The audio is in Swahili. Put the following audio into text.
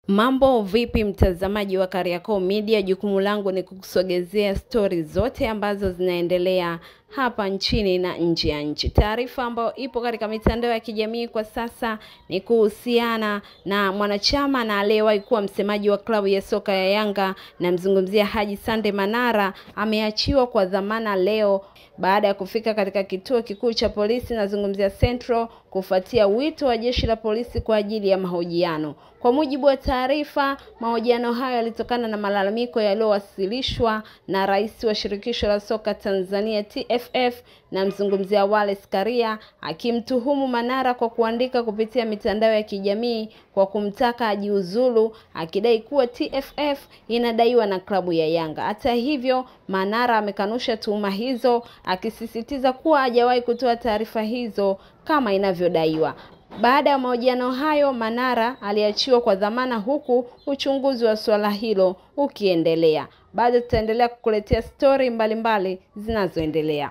Mambo vipi mtazamaji wa Kariakoo Media? Jukumu langu ni kukusogezea stori zote ambazo zinaendelea hapa nchini na nje ya nchi. Taarifa ambayo ipo katika mitandao ya kijamii kwa sasa ni kuhusiana na mwanachama na aliyewahi kuwa msemaji wa klabu ya soka ya Yanga, na mzungumzia Haji Sande Manara. Ameachiwa kwa dhamana leo baada ya kufika katika kituo kikuu cha polisi, nazungumzia Central, kufuatia wito wa jeshi la polisi kwa ajili ya mahojiano. Kwa mujibu wa taarifa, mahojiano hayo yalitokana na malalamiko yaliyowasilishwa na rais wa shirikisho la soka Tanzania TFF, na mzungumzia Wallace Karia, akimtuhumu Manara kwa kuandika kupitia mitandao ya kijamii kwa kumtaka ajiuzulu, akidai kuwa TFF inadaiwa na klabu ya Yanga. Hata hivyo, Manara amekanusha tuhuma hizo, akisisitiza kuwa hajawahi kutoa taarifa hizo kama inavyodaiwa. Baada ya mahojiano hayo, Manara aliachiwa kwa dhamana, huku uchunguzi wa swala hilo ukiendelea. Bado tutaendelea kukuletea story mbalimbali zinazoendelea.